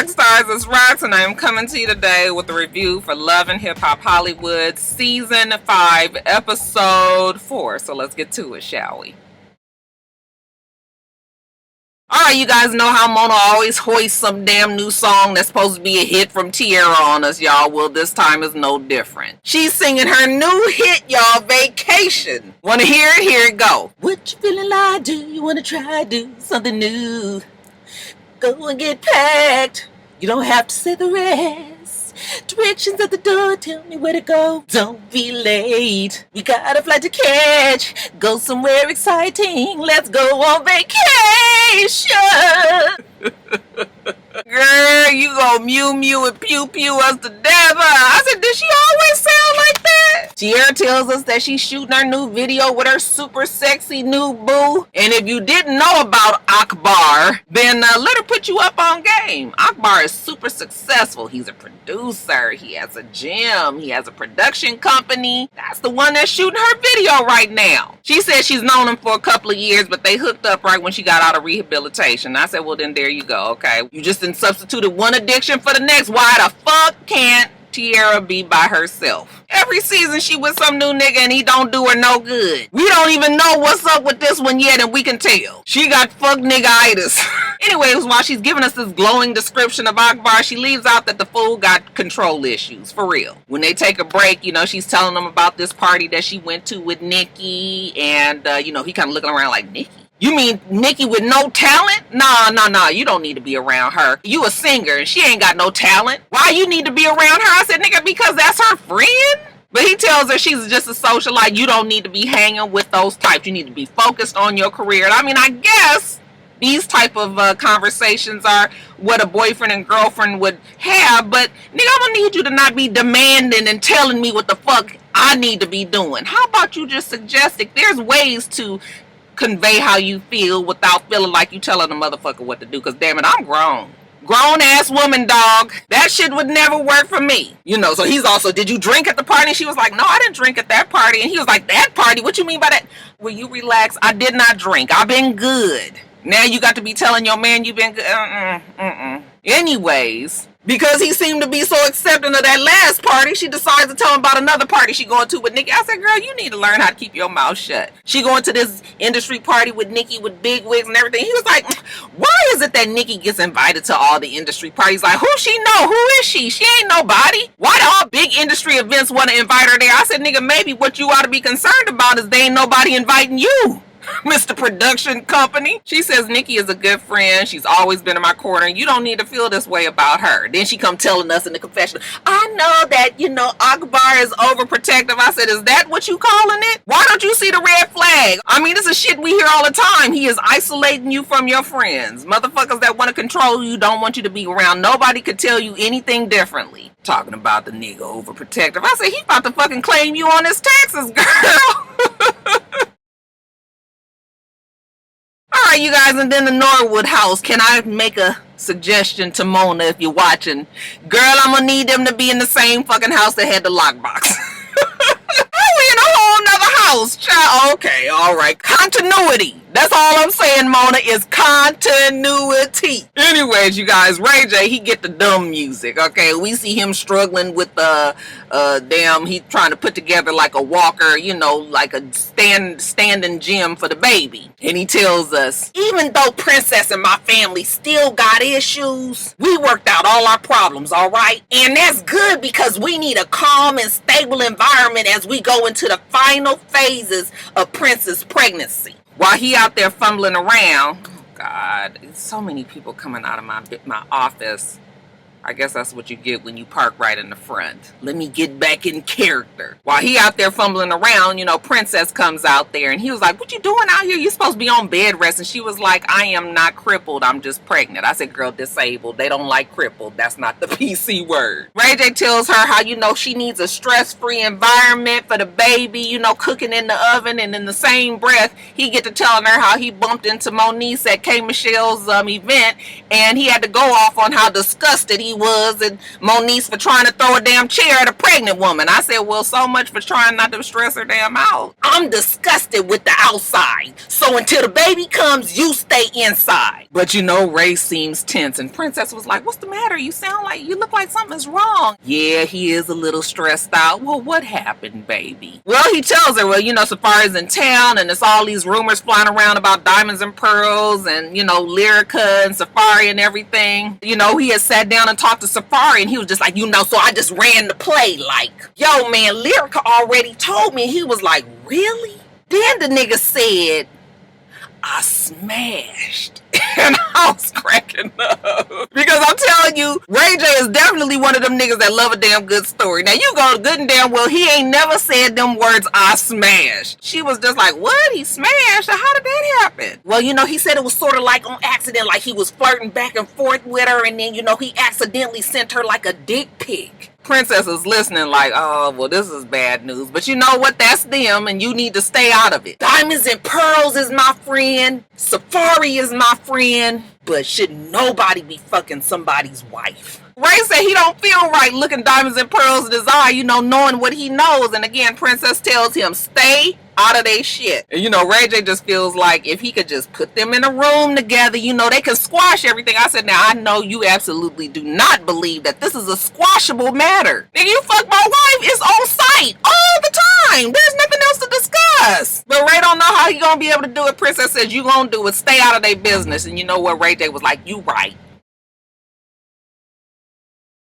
rock stars, it's Rox, and I am coming to you today with a review for Love and Hip Hop Hollywood Season 5, Episode 4. So let's get to it, shall we? Alright, you guys know how Mona always hoists some damn new song that's supposed to be a hit from Tierra on us, y'all. Well, this time is no different. She's singing her new hit, y'all, Vacation. Wanna hear it? Here it go. What you feeling like? Do you wanna try do something new? Go and get packed. You don't have to say the rest. Directions at the door, tell me where to go. Don't be late. We got a flight to catch. Go somewhere exciting. Let's go on vacation. Girl, you go mew mew and pew pew us to death. I said, did she always sound like that? Tierra tells us that she's shooting her new video with her super sexy new boo. And if you didn't know about Akbar, then let her put you up on game. Akbar is super successful. He's a producer. He has a gym. He has a production company. That's the one that's shooting her video right now. She said she's known him for a couple of years, but they hooked up right when she got out of rehabilitation. I said, well, then there you go. Okay. You just didn't substituted one addiction for the next. Why the fuck can't Tierra be by herself? Every season she with some new nigga and he don't do her no good. We don't even know what's up with this one yet, and we can tell. She got fuck nigga-itis. Anyways, while she's giving us this glowing description of Akbar, she leaves out that the fool got control issues, for real. When they take a break, you know, she's telling them about this party that she went to with Nikki, and, you know, he kind of looking around like, Nikki? You mean Nikki with no talent? Nah, you don't need to be around her. You a singer and she ain't got no talent. Why you need to be around her? I said, nigga, because that's her friend? But he tells her she's just a socialite. You don't need to be hanging with those types. You need to be focused on your career. And I mean, I guess these type of conversations are what a boyfriend and girlfriend would have. But nigga, I'm gonna need you to not be demanding and telling me what the fuck I need to be doing. How about you just suggest it? There's ways to convey how you feel without feeling like you telling a motherfucker what to do. Because damn it, I'm grown. Grown-ass woman, dog. That shit would never work for me. You know, so he's also, did you drink at the party? And she was like, no, I didn't drink at that party. And he was like, that party? What you mean by that? Will you relax? I did not drink. I've been good. Now you got to be telling your man you've been good. Anyways, because he seemed to be so accepting of that last party, she decides to tell him about another party she going to with Nikki. I said, girl, you need to learn how to keep your mouth shut. She going to this industry party with Nikki with big wigs and everything. He was like, why is it that Nikki gets invited to all the industry parties? Like, who she know? Who is she? She ain't nobody. Why do all big industry events want to invite her there? I said, nigga, maybe what you ought to be concerned about is they ain't nobody inviting you. Mr. Production Company. She says Nikki is a good friend. She's always been in my corner. You don't need to feel this way about her. Then she come telling us in the confession, I know that, you know, Akbar is overprotective. I said, is that what you calling it? Why don't you see the red flag? I mean, this is shit we hear all the time. He is isolating you from your friends. Motherfuckers that want to control you don't want you to be around. Nobody could tell you anything differently. Talking about the nigga overprotective. I said, he about to fucking claim you on his taxes, girl. Alright, you guys, and then the Norwood house. Can I make a suggestion to Mona if you're watching? Girl, I'm gonna need them to be in the same fucking house that had the lockbox. We in a whole nother house, child. Okay, alright. Continuity. That's all I'm saying, Mona, is continuity. Anyways, you guys, Ray J, he get the dumb music, okay? We see him struggling with he trying to put together like a walker, you know, like a standing gym for the baby. And he tells us, even though Princess and my family still got issues, we worked out all our problems, all right? And that's good because we need a calm and stable environment as we go into the final phases of Prince's pregnancy. While he out there fumbling around, oh God, so many people coming out of my office. I guess that's what you get when you park right in the front. Let me get back in character. While he out there fumbling around, you know, Princess comes out there and he was like, what you doing out here? You supposed to be on bed rest. And she was like, I am not crippled. I'm just pregnant. I said, girl, disabled. They don't like crippled. That's not the PC word. Ray J tells her how, you know, she needs a stress-free environment for the baby, you know, cooking in the oven. And in the same breath, he get to telling her how he bumped into Moniece at K. Michelle's event. And he had to go off on how disgusted he was and Moniece for trying to throw a damn chair at a pregnant woman. I said, well, so much for trying not to stress her damn out. I'm disgusted with the outside. So until the baby comes, you stay inside. But you know, Ray seems tense, and Princess was like, what's the matter? You look like something's wrong. Yeah, he is a little stressed out. Well, what happened, baby? Well, he tells her, well, you know, Safari's in town, and there's all these rumors flying around about diamonds and pearls, and, you know, Lyrica and Safari and everything. You know, he had sat down and talked to Safari, and he was just like, you know, so I just ran the play like, yo, man, Lyrica already told me. He was like, really? Then the nigga said, I smashed. And I was cracking up. Because I'm telling you, Ray J is definitely one of them niggas that love a damn good story. Now you go good and damn well, he ain't never said them words, I smashed. She was just like, what? He smashed? How did that happen? Well, you know, he said it was sort of like on accident, like he was flirting back and forth with her, and then, you know, he accidentally sent her like a dick pic. Princess is listening like, oh, well, this is bad news. But you know what? That's them, and you need to stay out of it. Diamonds and pearls is my friend. Safari is my friend. But should nobody be fucking somebody's wife? Ray said he don't feel right looking diamonds and pearls in his eye, you know, knowing what he knows. And again, Princess tells him, stay out of their shit. And you know, Ray J just feels like if he could just put them in a room together, you know, they can squash everything. I said, now I know you absolutely do not believe that this is a squashable matter. Nigga, you fuck my wife, it's on site all the time. There's nothing else to discuss. But Ray don't know how he gonna be able to do it. Princess says, you gonna do it, stay out of their business. And you know what? Ray J was like, you right.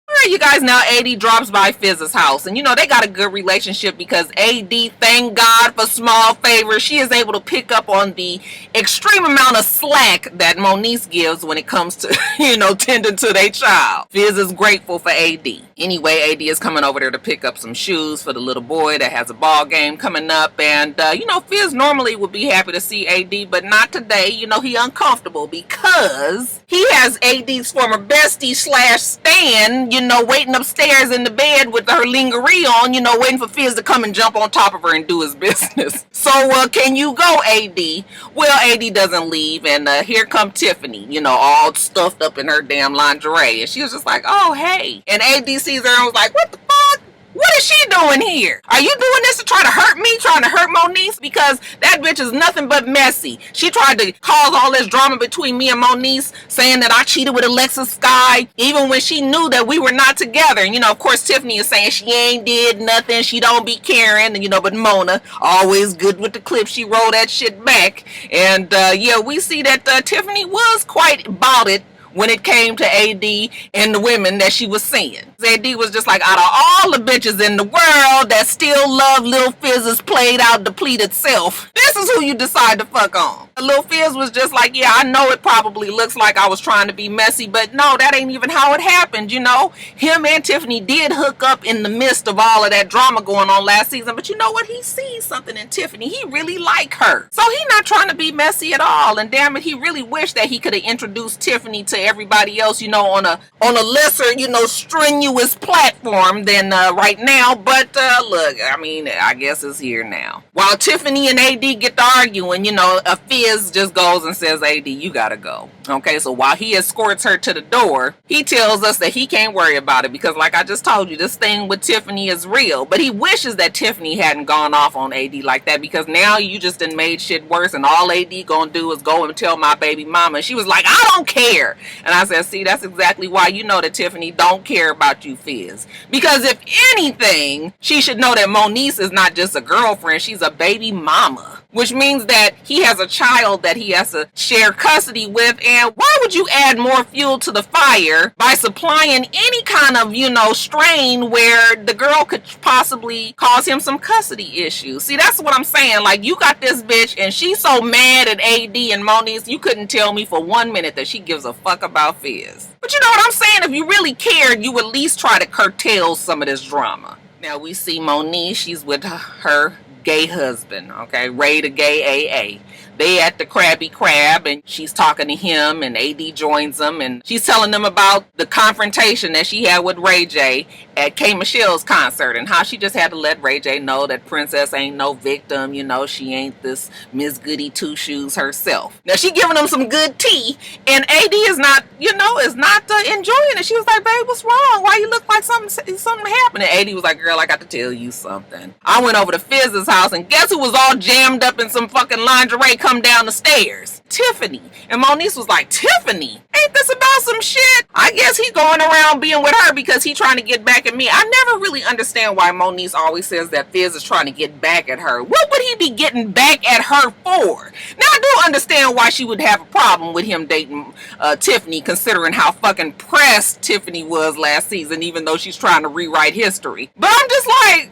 Alright, you guys, now AD drops by Fizz's house, and you know they got a good relationship because AD, thank God for small favors, she is able to pick up on the extreme amount of slack that Moniece gives when it comes to, you know, tending to their child. Fizz is grateful for AD. Anyway, AD is coming over there to pick up some shoes for the little boy that has a ball game coming up, and you know, Fizz normally would be happy to see AD, but not today. You know, he uncomfortable because he has AD's former bestie slash Stan, you know, waiting upstairs in the bed with her lingerie on, you know, waiting for Fizz to come and jump on top of her and do his business. So, can you go, AD? Well, AD doesn't leave, and here come Tiffany, you know, all stuffed up in her damn lingerie. And she was just like, oh, hey. And AD sees her and was like, what the fuck? What is she doing here? Are you doing this to try to hurt me? Trying to hurt Moniece? Because that bitch is nothing but messy. She tried to cause all this drama between me and Moniece, saying that I cheated with Alexis Sky, even when she knew that we were not together. And, you know, of course, Tiffany is saying she ain't did nothing. She don't be caring. And, you know, but Mona, always good with the clip. She rolled that shit back. And, yeah, we see that Tiffany was quite about it when it came to AD and the women that she was seeing. AD was just like, out of all the bitches in the world that still love Lil Fizz's played out, depleted self, this is who you decide to fuck on. Lil Fizz was just like, yeah, I know it probably looks like I was trying to be messy, but no, that ain't even how it happened, you know? Him and Tiffany did hook up in the midst of all of that drama going on last season, but you know what? He sees something in Tiffany. He really like her. So he not trying to be messy at all, and damn it, he really wished that he could have introduced Tiffany to everybody else, you know, on a lesser, you know, strenuous platform than right now. But look, I mean, I guess it's here now. While Tiffany and AD get to arguing, you know, Fizz just goes and says, AD, you gotta go. Okay, so while he escorts her to the door, he tells us that he can't worry about it because, like I just told you, this thing with Tiffany is real. But he wishes that Tiffany hadn't gone off on AD like that, because now you just done made shit worse, and all AD gonna do is go and tell my baby mama. And she was like, I don't care. And I said, see, that's exactly why you know that Tiffany don't care about you, Fizz. Because if anything, she should know that Moniece is not just a girlfriend, she's a baby mama. Which means that he has a child that he has to share custody with. And why would you add more fuel to the fire by supplying any kind of, you know, strain where the girl could possibly cause him some custody issues? See, that's what I'm saying. Like, you got this bitch and she's so mad at AD and Moniece, you couldn't tell me for 1 minute that she gives a fuck about Fizz. But you know what I'm saying? If you really cared, you would at least try to curtail some of this drama. Now we see Moniece, she's with her gay husband, okay, Ray the gay AA. They at the Krabby Krab, and she's talking to him, and AD joins them, and she's telling them about the confrontation that she had with Ray J at K Michelle's concert, and how she just had to let Ray J know that Princess ain't no victim, you know, she ain't this Miss Goody Two Shoes herself. Now she giving them some good tea, and AD is not, you know, is not enjoying it. She was like, babe, what's wrong? Why you look like something happened? And AD was like, girl, I got to tell you something. I went over to Fizz's house house, and guess who was all jammed up in some fucking lingerie come down the stairs? Tiffany. And Moniece was like, Tiffany? Ain't this about some shit? I guess he going around being with her because he trying to get back at me. I never really understand why Moniece always says that Fizz is trying to get back at her. What would he be getting back at her for? Now, I do understand why she would have a problem with him dating Tiffany, considering how fucking pressed Tiffany was last season, even though she's trying to rewrite history. But I'm just like,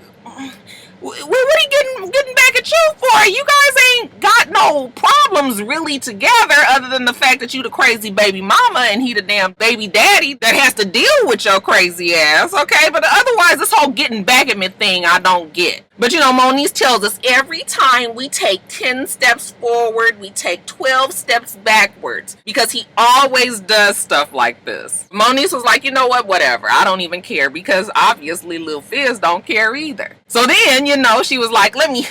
what are you getting back at you for? You guys ain't got no problems really together, other than the fact that you the crazy baby mama and he the damn baby daddy that has to deal with your crazy ass, okay? But otherwise, this whole getting back at me thing, I don't get. But you know, Moniece tells us every time we take 10 steps forward, we take 12 steps backwards, because he always does stuff like this. Moniece was like, you know what, whatever, I don't even care, because obviously Lil Fizz don't care either. So then, you know, she was like, let me,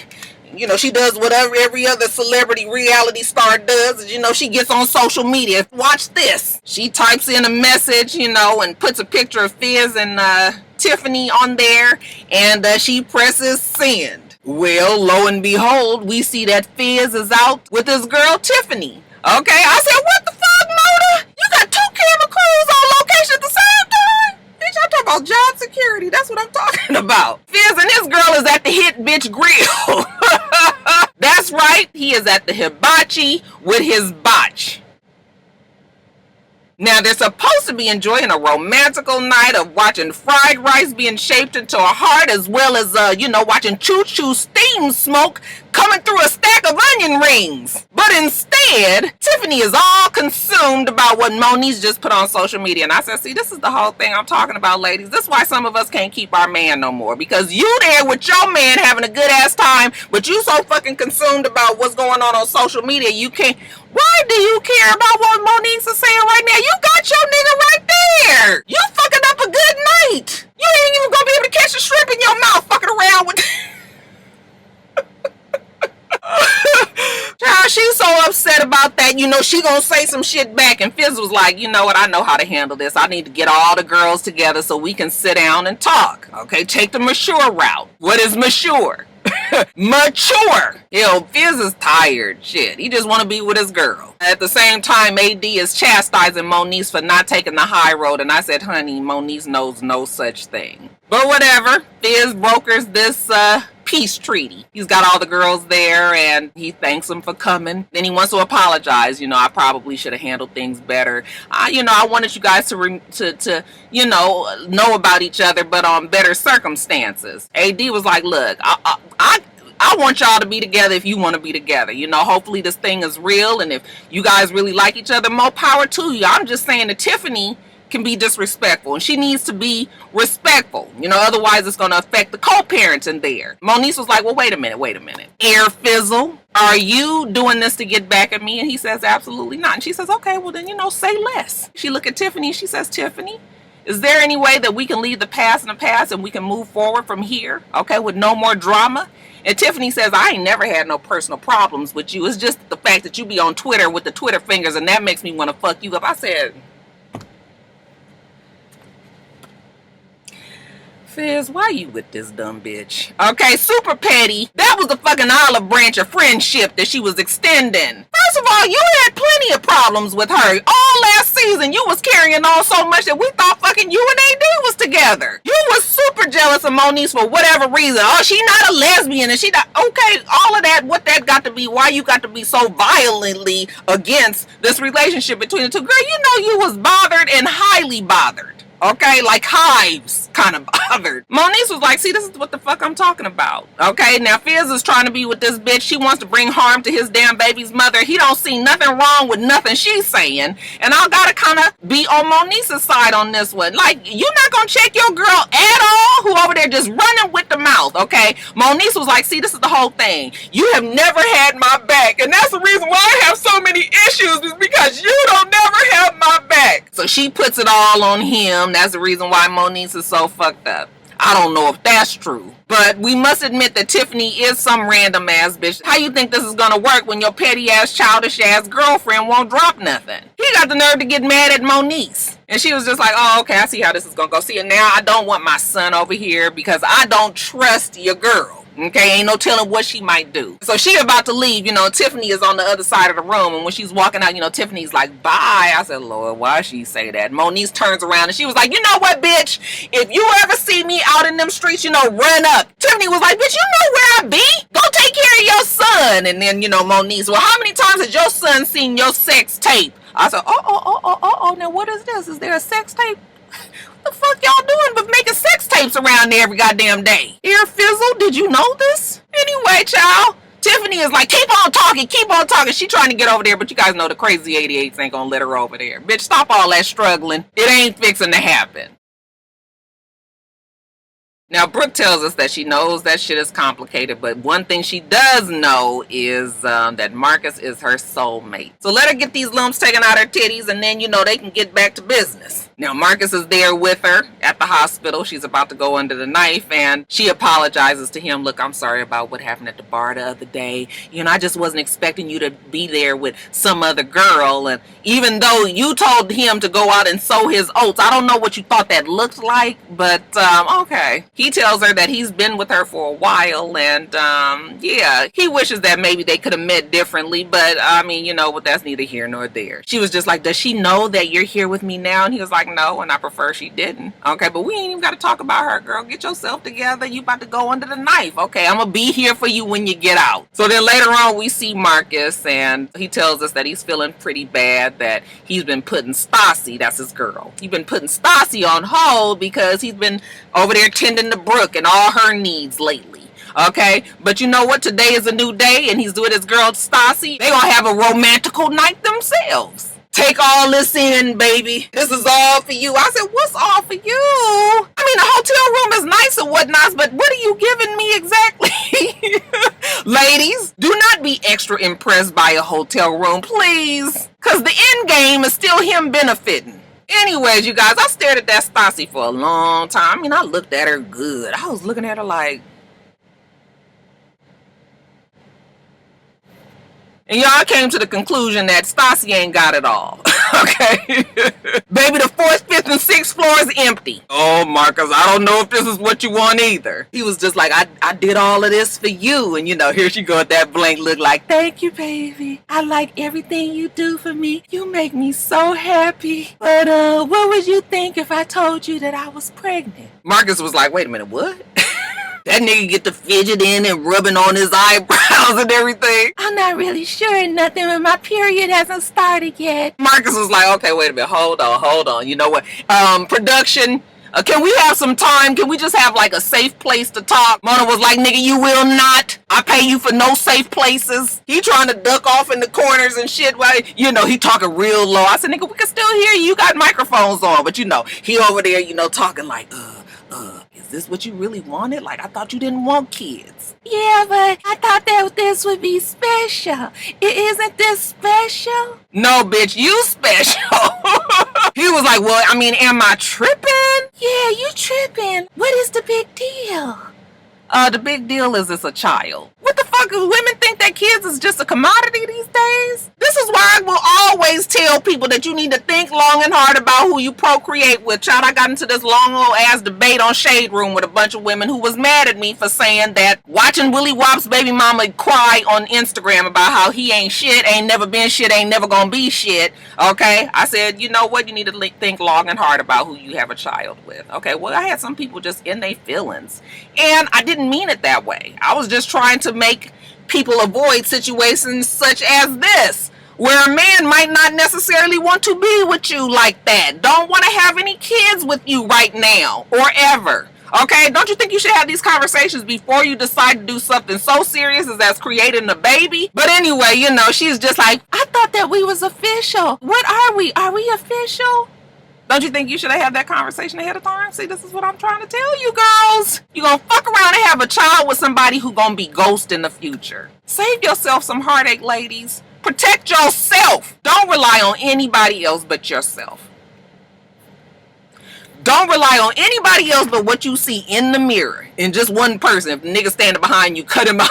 you know, she does whatever every other celebrity reality star does. You know, she gets on social media. Watch this. She types in a message, you know, and puts a picture of Fizz and Tiffany on there, and she presses send. Well, lo and behold, we see that Fizz is out with his girl Tiffany. Okay, I said, what the fuck, Mona? You got 2 camera crews on location at the same time? Bitch, I'm talking about job security. That's what I'm talking about. Fizz and his girl is at the Hit Bitch Grill. That's right, he is at the hibachi with his botch. Now, they're supposed to be enjoying a romantical night of watching fried rice being shaped into a heart, as well as, you know, watching choo-choo steam smoke coming through a stack of onion rings. But instead, Tiffany is all consumed about what Moniece just put on social media. And I said, see, this is the whole thing I'm talking about, ladies. This is why some of us can't keep our man no more. Because you there with your man having a good-ass time, but you so fucking consumed about what's going on social media, you can't... Why do you care about what Moniece is saying right now? You got your nigga right there. You fucking up a good night. You ain't even gonna be able to catch a shrimp in your mouth fucking around with... Child, she's so upset about that. You know, she gonna say some shit back. And Fizz was like, you know what? I know how to handle this. I need to get all the girls together so we can sit down and talk. Okay, take the mature route. What is mature? Mature. Yo, Fizz is tired. Shit, he just want to be with his girl. At the same time, AD is chastising Moniece for not taking the high road, and I said, honey, Moniece knows no such thing. But whatever, Fizz brokers this peace treaty. He's got all the girls there, and he thanks them for coming. Then he wants to apologize. You know, I probably should have handled things better. You know, I wanted you guys to you know about each other, but on better circumstances. AD was like, look, I want y'all to be together if you want to be together. You know, hopefully this thing is real, and if you guys really like each other, more power to you. I'm just saying that Tiffany can be disrespectful, and she needs to be respectful. You know, otherwise it's going to affect the co-parents in there. Moniece was like, well, wait a minute. Air Fizzle, are you doing this to get back at me? And he says, absolutely not. And she says, okay, well then, you know, say less. She look at Tiffany, she says, Tiffany, is there any way that we can leave the past in the past and we can move forward from here, okay, with no more drama? And Tiffany says, I ain't never had no personal problems with you. It's just the fact that you be on Twitter with the Twitter fingers, and that makes me want to fuck you up. I said, Fizz, why you with this dumb bitch? Okay, super petty. That was the fucking olive branch of friendship that she was extending. First of all, you had plenty of problems with her. All last season, you was carrying on so much that we thought fucking you and AD was together. You was super jealous of Moniece for whatever reason. Oh, she not a lesbian and she not... Okay, all of that, what that got to be, why you got to be so violently against this relationship between the two. Girl, you know you was bothered and highly bothered. Okay, like hives kind of bothered. Moniece was like, see, this is what the fuck I'm talking about. Okay, now Fizz is trying to be with this bitch. She wants to bring harm to his damn baby's mother. He don't see nothing wrong with nothing she's saying. And I gotta kind of be on Moniece's side on this one. Like, you're not gonna check your girl at all who over there just running with the mouth, okay? Moniece was like, see, this is the whole thing. You have never had my back. And that's the reason why I have so many issues, is because you don't never have my back. So she puts it all on him. That's the reason why Moniece is so fucked up. I don't know if that's true, but we must admit that Tiffany is some random ass bitch. How you think this is gonna work when your petty ass, childish ass girlfriend won't drop nothing? He got the nerve to get mad at Moniece. And she was just like, oh, okay, I see how this is gonna go. See, and now I don't want my son over here because I don't trust your girl. Okay, ain't no telling what she might do. So she about to leave, you know, Tiffany is on the other side of the room, and when she's walking out, you know, Tiffany's like, bye. I said, Lord, why she say that? Moniece turns around and she was like, you know what, bitch? If you ever see me out in them streets, you know, run up. Tiffany was like, bitch, you know where I be? Go take care of your son. And then, you know, Moniece, well, how many times has your son seen your sex tape? I said, now what is this? Is there a sex tape? The fuck y'all doing but making sex tapes around there every goddamn day? Ear fizzle, did you know this? Anyway, child, Tiffany is like, keep on talking. She trying to get over there, but you guys know the crazy 88s ain't gonna let her over there. Bitch, stop all that struggling. It ain't fixing to happen. Now, Brooke tells us that she knows that shit is complicated, but one thing she does know is that Marcus is her soulmate. So let her get these lumps taken out her titties, and then, you know, they can get back to business. Now, Marcus is there with her at the hospital. She's about to go under the knife, and she apologizes to him. Look, I'm sorry about what happened at the bar the other day. You know, I just wasn't expecting you to be there with some other girl, and even though you told him to go out and sow his oats, I don't know what you thought that looked like, but okay. He tells her that he's been with her for a while, and yeah, he wishes that maybe they could have met differently, but I mean, you know, but that's neither here nor there. She was just like, does she know that you're here with me now? And he was like, no, and I prefer she didn't. Okay, but we ain't even got to talk about her, girl. Get yourself together. You about to go under the knife. Okay, I'm gonna be here for you when you get out. So then later on, we see Marcus, and he tells us that he's feeling pretty bad, that he's been putting Stassi, that's his girl, he's been putting Stassi on hold because he's been over there tending to Brooke and all her needs lately. Okay, but you know what? Today is a new day, and he's with his girl Stassi. They gonna have a romantical night themselves. Take all this in, baby. This is all for you. I said, what's all for you? I mean, the hotel room is nice and whatnot, but what are you giving me exactly? Ladies, do not be extra impressed by a hotel room, please. Because the end game is still him benefiting. Anyways, you guys, I stared at that Stassi for a long time. I mean, I looked at her good. I was looking at her like... And y'all came to the conclusion that Stassi ain't got it all. Okay? Baby, the 4th, 5th, and 6th floor is empty. Oh, Marcus, I don't know if this is what you want either. He was just like, I did all of this for you. And, you know, here she go with that blank look like, thank you, baby. I like everything you do for me. You make me so happy. But what would you think if I told you that I was pregnant? Marcus was like, wait a minute, what? That nigga get to fidgeting and rubbing on his eyebrows and everything. I'm not really sure nothing, but my period hasn't started yet. Marcus was like, okay, wait a minute, hold on. You know what? Production, can we have some time? Can we just have like a safe place to talk? Mona was like, nigga, you will not. I pay you for no safe places. He trying to duck off in the corners and shit. While, you know, he talking real low. I said, nigga, we can still hear you. You got microphones on. But, you know, he over there, you know, talking like, is this what you really wanted? Like, I thought you didn't want kids. Yeah, but I thought that this would be special. Isn't this special? No, bitch, you special. He was like, well, I mean, am I tripping? Yeah, you tripping. What is the big deal? The big deal is it's a child. What the fuck? Women think that kids is just a commodity these days? This is why I will always tell people that you need to think long and hard about who you procreate with. Child, I got into this long old ass debate on Shade Room with a bunch of women who was mad at me for saying that watching Willie Wop's baby mama cry on Instagram about how he ain't shit, ain't never been shit, ain't never gonna be shit. Okay? I said, you know what? You need to think long and hard about who you have a child with. Okay? Well, I had some people just in their feelings. And I didn't mean it that way. I was just trying to make people avoid situations such as this, where a man might not necessarily want to be with you like that, don't want to have any kids with you right now or ever. Okay, don't you think you should have these conversations before you decide to do something so serious as that's creating a baby? But anyway, you know, she's just like, I thought that we was official. What are we? Are we official? Don't you think you should have had that conversation ahead of time? See, this is what I'm trying to tell you girls. You're going to fuck around and have a child with somebody who's going to be ghost in the future. Save yourself some heartache, ladies. Protect yourself. Don't rely on anybody else but yourself. Don't rely on anybody else but what you see in the mirror. And just one person. If the nigga standing behind you, cut him out.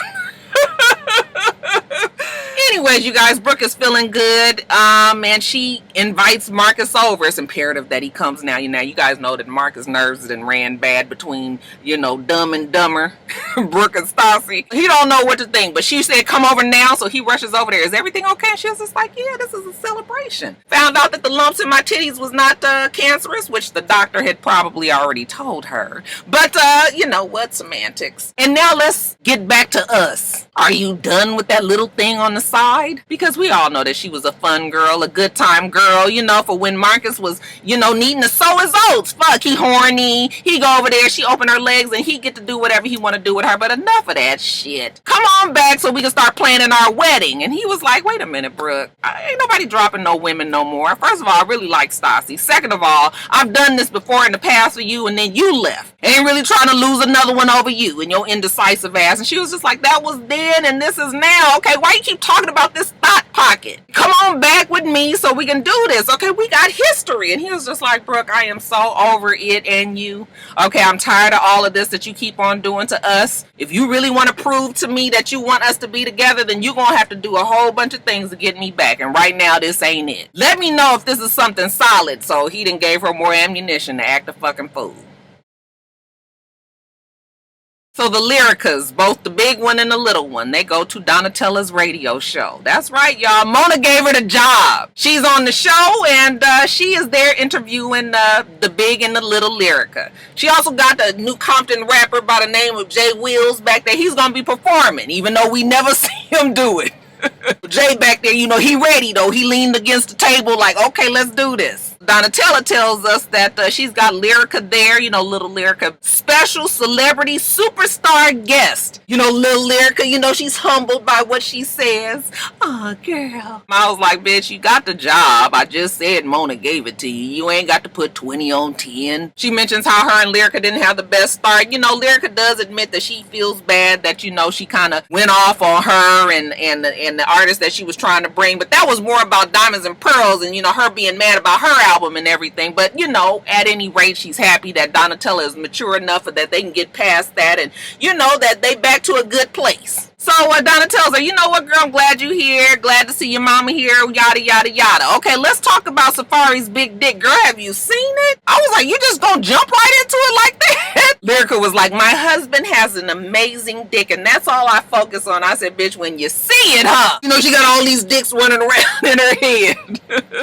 Anyway. anyways, you guys, Brooke is feeling good. And she invites Marcus over. It's imperative that he comes now. You guys know that Marcus' nerves then ran bad between, Dumb and Dumber, Brooke and Stassi. He don't know what to think, but she said come over now, so he rushes over there. Is everything okay? And she was just like, yeah, this is a celebration. Found out that the lumps in my titties was not cancerous, which the doctor had probably already told her. But, you know what, semantics. And now let's get back to us. Are you done with that little thing on the side? Because we all know that she was a fun girl, a good time girl, for when Marcus was, needing to sow his oats. Fuck, he horny. He go over there, she open her legs, and he get to do whatever he want to do with her. But enough of that shit. Come on back so we can start planning our wedding. And he was like, wait a minute, Brooke. Ain't nobody dropping no women no more. First of all, I really like Stassi. Second of all, I've done this before in the past for you, and then you left. Ain't really trying to lose another one over you and your indecisive ass. And she was just like, that was then and this is now. Okay, why you keep talking about this thought pocket? Come on back with me so we can do this. Okay, we got history. And he was just like, Brooke, I am so over it and you. Okay, I'm tired of all of this that you keep on doing to us. If you really want to prove to me that you want us to be together, then you're going to have to do a whole bunch of things to get me back. And right now, this ain't it. Let me know if this is something solid. So he done gave her more ammunition to act a fucking fool. So the Lyricas, both the big one and the little one, they go to Donatella's radio show. That's right, y'all. Mona gave her the job. She's on the show, and she is there interviewing the big and the little Lyrica. She also got the new Compton rapper by the name of Jay Wills back there. He's going to be performing, even though we never see him do it. Jay back there, he ready, though. He leaned against the table like, okay, let's do this. Donatella tells us that she's got Lyrica there, little Lyrica, special celebrity superstar guest. Little Lyrica, she's humbled by what she says. Oh, girl. I was like, bitch, you got the job. I just said Mona gave it to you. You ain't got to put 20 on 10. She mentions how her and Lyrica didn't have the best start. Lyrica does admit that she feels bad that, she kind of went off on her and the artist that she was trying to bring. But that was more about Diamonds and Pearls and, her being mad about her album and everything. But at any rate, she's happy that Donatella is mature enough that they can get past that and that they back to a good place. So Donna tells her, you know what, girl, I'm glad you're here. Glad to see your mama here, yada, yada, yada. Okay, let's talk about Safari's big dick. Girl, have you seen it? I was like, you just gonna jump right into it like that? Lyrica was like, my husband has an amazing dick, and that's all I focus on. I said, bitch, when you see it, huh? She got all these dicks running around in her head.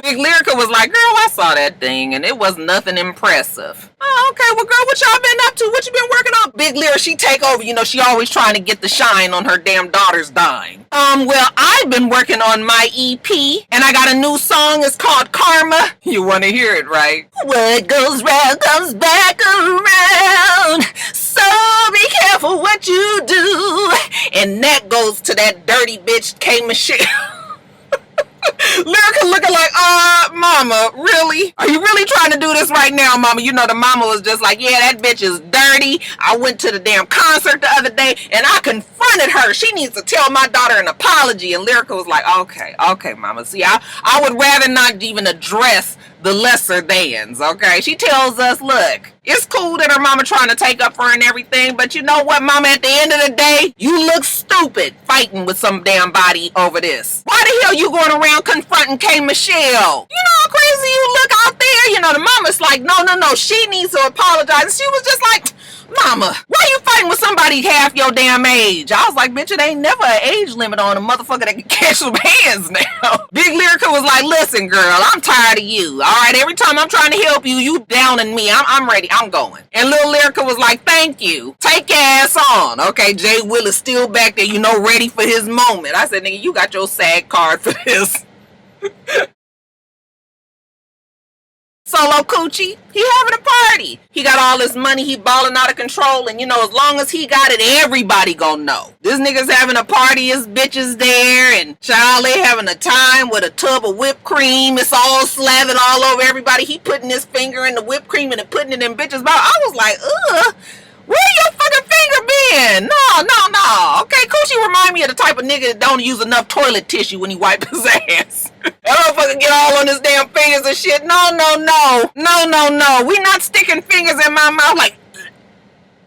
Big Lyrica was like, girl, I saw that thing, and it was nothing impressive. Oh, okay, well, girl, what y'all been up to? What you been working on? Big Lyra, she take over. She always trying to get the shine on her damn daughter's dime. Well, I've been working on my EP, and I got a new song. It's called Karma. You want to hear it, right? What goes round comes back around. So be careful what you do. And that goes to that dirty bitch, K. Michelle. Lyrica looking like, mama, really? Are you really trying to do this right now, mama? The mama was just like, yeah, that bitch is dirty. I went to the damn concert the other day, and I confronted her. She needs to tell my daughter an apology. And Lyrica was like, okay, mama. See, I would rather not even address the lesser thans, okay? She tells us, look, it's cool that her mama trying to take up for her and everything, but you know what, mama, at the end of the day, you look stupid fighting with some damn body over this. Why the hell you going around confronting K. Michelle? You know how crazy you look out there? The mama's like, no, she needs to apologize. And she was just like, mama, why you fighting with somebody half your damn age? I was like, bitch, it ain't never an age limit on a motherfucker that can catch some hands now. Big Lyrica was like, listen, girl, I'm tired of you. All right, every time I'm trying to help you, you downing me. I'm ready. I'm going. And little Lyrica was like, thank you. Take your ass on. Okay, Jay Will is still back there, ready for his moment. I said, nigga, you got your SAG card for this. Solo Coochie, he having a party. He got all this money, he balling out of control, and as long as he got it, everybody gonna know. This nigga's having a party, his bitches there, and child, they having a time with a tub of whipped cream. It's all slathered all over everybody. He putting his finger in the whipped cream and putting it in bitches' mouth. I was like, ugh. Where your fucking finger been? No. Okay, Coochie remind me of the type of nigga that don't use enough toilet tissue when he wipe his ass. That motherfucker get all on his damn fingers and shit. No. We not sticking fingers in my mouth like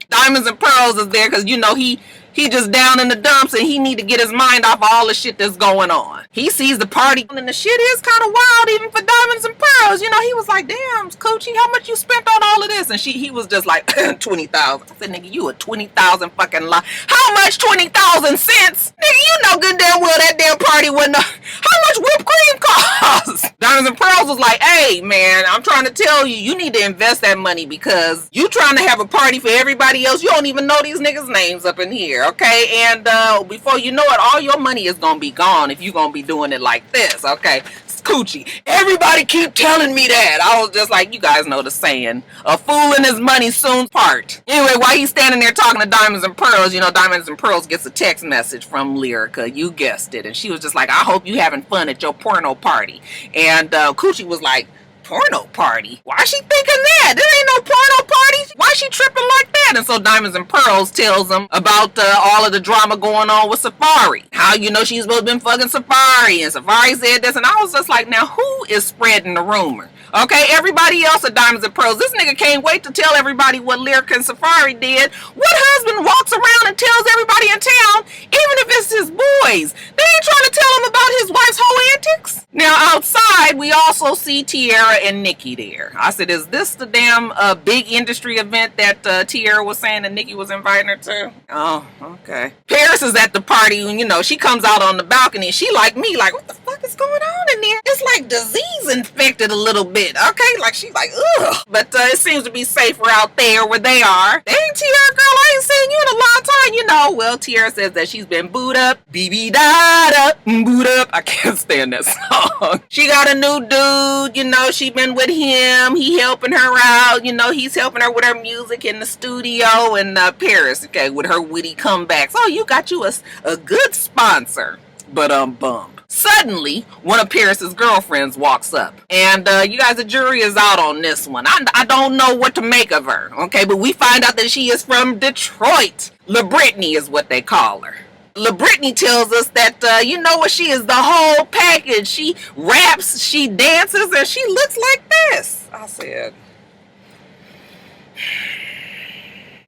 Diamonds and Pearls is there because he just down in the dumps and he need to get his mind off of all the shit that's going on. He sees the party and the shit is kind of wild even for Diamonds and Pearls. You know, he was like, damn, Coochie, how much you spent on all of this? And he was just like, 20,000. I said, nigga, you a 20,000 fucking lie. How much 20,000 cents? Nigga, you know good damn well that damn party wasn't. How much whipped cream costs? Diamonds and Pearls was like, hey, man, I'm trying to tell you, you need to invest that money because you trying to have a party for everybody else. You don't even know these niggas' names up in here, okay? And before you know it, all your money is going to be gone if you're going to be doing it like this, okay? Coochie, everybody keep telling me that. I was just like, you guys know the saying, a fool and his money soon part. Anyway, while he's standing there talking to Diamonds and Pearls, you know, Diamonds and Pearls gets a text message from Lyrica. You guessed it. And she was just like, I hope you having fun at your porno party. And Coochie was like, porno party? Why is she thinking that? There ain't no porno party. Why is she tripping like that? And so Diamonds and Pearls tells them about all of the drama going on with Safari. How you know she's supposed to been fucking Safari, and Safari said this, and I was just like, now who is spreading the rumor? Okay, everybody else at Diamonds and Pearls. This nigga can't wait to tell everybody what Lyrica and Safari did. What husband walks around and tells everybody in town, even if it's his boys? They ain't trying to tell him about his wife's whole antics. Now outside, we also see Tierra and Nikki there. I said, is this the damn big industry event that Tierra was saying that Nikki was inviting her to? Oh, okay. Paris is at the party, and you know, she comes out on the balcony. She like me, like, what the fuck is going on in there? It's like disease infected a little bit. Okay, like she's like, ugh. But it seems to be safer out there where they are. Dang, Tierra, girl, I ain't seen you in a long time, you know. Well, Tierra says that she's been booed up, BB-dada, booed up. I can't stand that song. She got a new dude, you know, she been with him. He helping her out, you know, he's helping her with her music in the studio. And Paris, okay, with her witty comebacks. Oh, you got you a good sponsor. But bum. Suddenly, one of Paris's girlfriends walks up. And you guys, the jury is out on this one. I don't know what to make of her, okay? But we find out that she is from Detroit. La Brittany is what they call her. La Brittany tells us that, you know what, she is the whole package. She raps, she dances, and she looks like this. I said...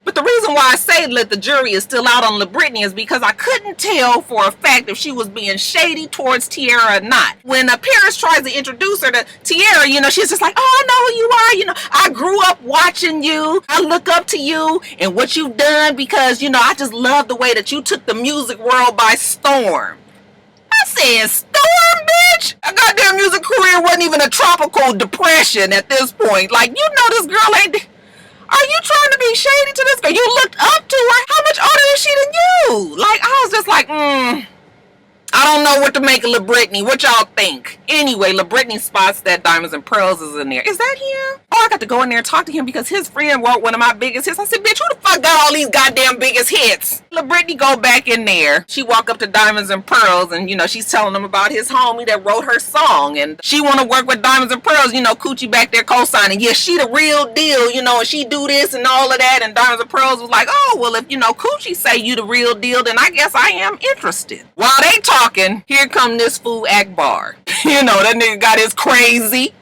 But the reason why I say that the jury is still out on La Brittany is because I couldn't tell for a fact if she was being shady towards Tierra or not. When Paris tries to introduce her to Tierra, you know, she's just like, oh, I know who you are. You know, I grew up watching you. I look up to you and what you've done because, you know, I just love the way that you took the music world by storm. I said, storm, bitch? A goddamn music career wasn't even a tropical depression at this point. Like, you know this girl ain't... Are you trying to be shady to this girl? You looked up to her. How much older is she than you? Like, I was just like, I don't know what to make of La Brittany. What y'all think? Anyway, La Brittany spots that Diamonds and Pearls is in there. Is that him? Oh, I got to go in there and talk to him because his friend wrote one of my biggest hits. I said, bitch, who the fuck got all these goddamn biggest hits? La Brittany go back in there. She walk up to Diamonds and Pearls and, you know, she's telling them about his homie that wrote her song. And she want to work with Diamonds and Pearls. You know, Coochie back there co-signing. Yeah, she the real deal, you know, and she do this and all of that. And Diamonds and Pearls was like, oh, well, if, you know, Coochie say you the real deal, then I guess I am interested. While they talking, here come this fool Akbar. You know, that nigga got his crazy,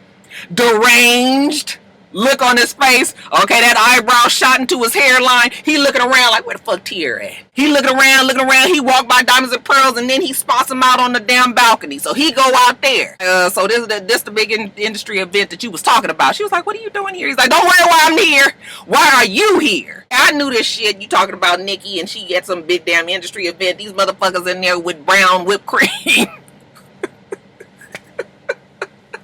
deranged look on his face. Okay, that eyebrow shot into his hairline. He looking around like, where the fuck Tierra at? He looking around. He walked by Diamonds and Pearls, and then he spots him out on the damn balcony. So he go out there. So this the big industry event that you was talking about. She was like, what are you doing here? He's like, don't worry why I'm here. Why are you here? I knew this shit. You talking about Nikki, and she at some big damn industry event. These motherfuckers in there with brown whipped cream.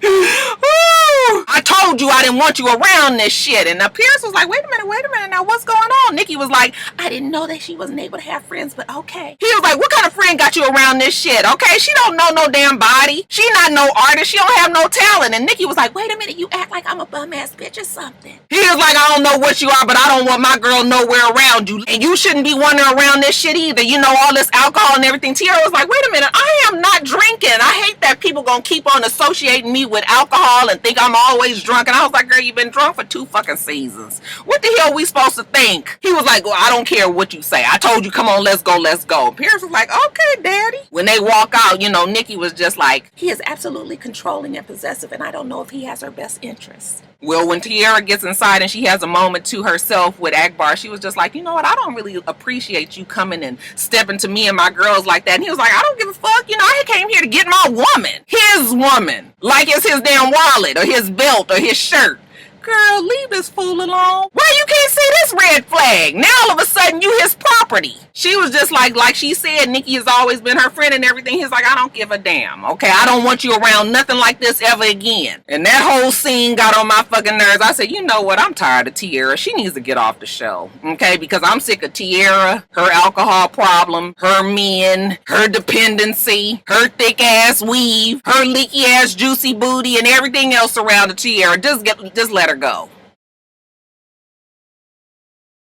I told you I didn't want you around this shit. And Pierce was like, wait a minute, now what's going on? Nikki was like, I didn't know that she wasn't able to have friends, but okay. He was like, what kind of friend got you around this shit? Okay, she don't know no damn body. She not no artist. She don't have no talent. And Nikki was like, wait a minute, you act like I'm a bum ass bitch or something. He was like, I don't know what you are, but I don't want my girl nowhere around you. And you shouldn't be wandering around this shit either. You know, all this alcohol and everything. Tierra was like, wait a minute, I am not drinking. I hate that people gonna keep on associating me with alcohol and think I'm always drunk. And I was like, girl, you've been drunk for 2 fucking seasons. What the hell are we supposed to think? He was like, well, I don't care what you say. I told you, come on, let's go. Pierce was like, okay, daddy. When they walk out, you know, Nikki was just like, he is absolutely controlling and possessive, and I don't know if he has her best interest. Well, when Tierra gets inside and she has a moment to herself with Akbar, she was just like, you know what? I don't really appreciate you coming and stepping to me and my girls like that. And he was like, I don't give a fuck. You know, I came here to get my woman. His woman. Like it's his damn wallet or his belt or his shirt. Girl, leave this fool alone. Why you can't see this red flag? Now all of a sudden you his property. She was just like she said, Nikki has always been her friend and everything. He's like, I don't give a damn. Okay, I don't want you around nothing like this ever again. And that whole scene got on my fucking nerves. I said, you know what? I'm tired of Tiara. She needs to get off the show. Okay, because I'm sick of Tiara, her alcohol problem, her men, her dependency, her thick ass weave, her leaky ass juicy booty, and everything else around the Tiara. Just let her go.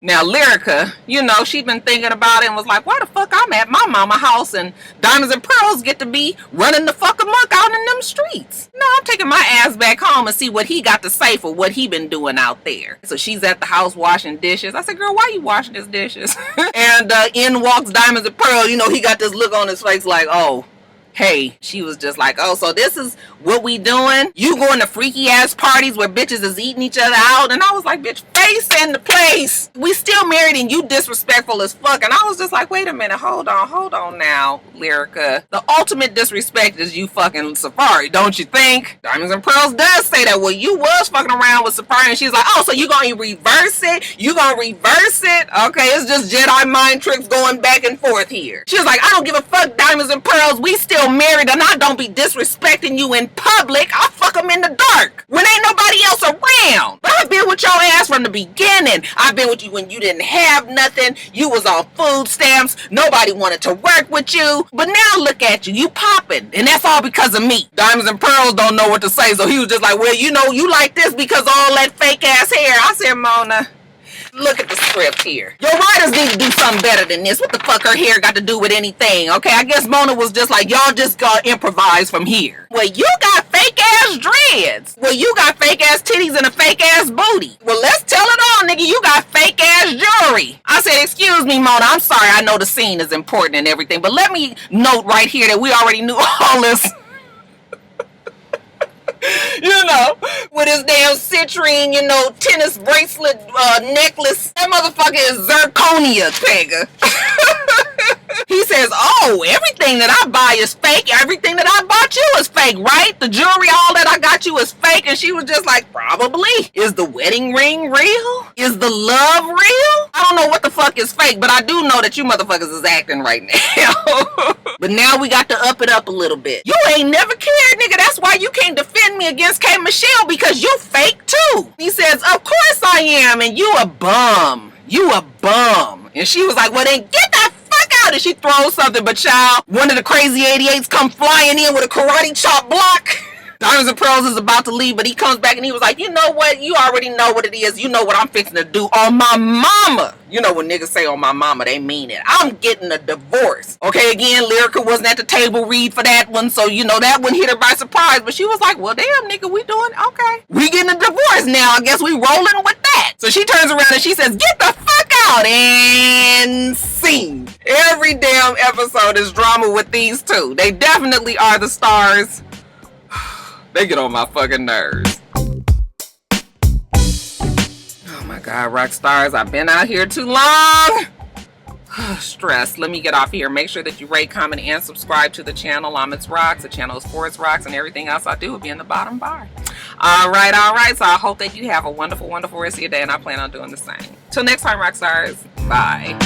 Now, Lyrica, you know, she'd been thinking about it and was like, why the fuck I'm at my mama house and Diamonds and Pearls get to be running the fuck amok out in them streets. No, I'm taking my ass back home and see what he got to say for what he been doing out there. So she's at the house washing dishes. I said, girl, why you washing his dishes? And in walks Diamonds and Pearls. You know, he got this look on his face like, oh, hey. She was just like, oh, so this is what we doing? You going to freaky ass parties where bitches is eating each other out? And I was like, bitch, face in the place. We still married and you disrespectful as fuck. And I was just like, wait a minute, hold on now, Lyrica. The ultimate disrespect is you fucking Safari, don't you think? Diamonds and Pearls does say that. Well, you was fucking around with Safari, and she's like, oh, so you gonna reverse it? You gonna reverse it? Okay, it's just Jedi mind tricks going back and forth here. She was like, I don't give a fuck, Diamonds and Pearls. We still married, and I don't be disrespecting you in public. I fuck them in the dark when ain't nobody else around. But I've been with your ass from the beginning. I've been with you when you didn't have nothing. You was on food stamps. Nobody wanted to work with you. But now look at you. You popping. And that's all because of me. Diamonds and Pearls don't know what to say. So he was just like, well, you know, you like this because of all that fake ass hair. I said, Mona, look at the script here. Your writers need to do something better than this. What the fuck her hair got to do with anything? Okay, I guess Mona was just like, y'all just gotta improvise from here. Well, you got fake ass dreads. Well, you got fake ass titties and a fake ass booty. Well, let's tell it all, nigga. You got fake ass jewelry. I said, excuse me, Mona. I'm sorry. I know the scene is important and everything, but let me note right here that we already knew all this. You know, with his damn citrine, you know, tennis bracelet, necklace. That motherfucker is zirconia, nigga. He says, oh, everything that I buy is fake. Everything that I bought you is fake, right? The jewelry, all that I got you is fake. And she was just like, probably. Is the wedding ring real? Is the love real? I don't know what the fuck is fake, but I do know that you motherfuckers is acting right now. But now we got to up it up a little bit. You ain't never cared, nigga. That's why you can't defend me against K. Michelle, because you fake too. He says, of course I am, and you a bum. You a bum. And she was like, well then get that fuck out. And she throws something, but child, one of the crazy 88s come flying in with a karate chop block. Diamonds and Pearls is about to leave, but he comes back and he was like, you know what? You already know what it is. You know what I'm fixing to do on my mama. You know when niggas say on my mama, they mean it. I'm getting a divorce. Okay, again, Lyrica wasn't at the table read for that one, so you know that one hit her by surprise. But she was like, well, damn, nigga, we doing okay. We getting a divorce now. I guess we rolling with that. So she turns around and she says, get the fuck out, and scene. Every damn episode is drama with these two. They definitely are the stars. They get on my fucking nerves. Oh my God, rock stars, I've been out here too long. Stress. Let me get off here. Make sure that you rate, comment, and subscribe to the channel. I'm itsrox. The channel is for itsrox, and everything else I do will be in the bottom bar. All right. So I hope that you have a wonderful, wonderful rest of your day, and I plan on doing the same. Till next time, rock stars. Bye.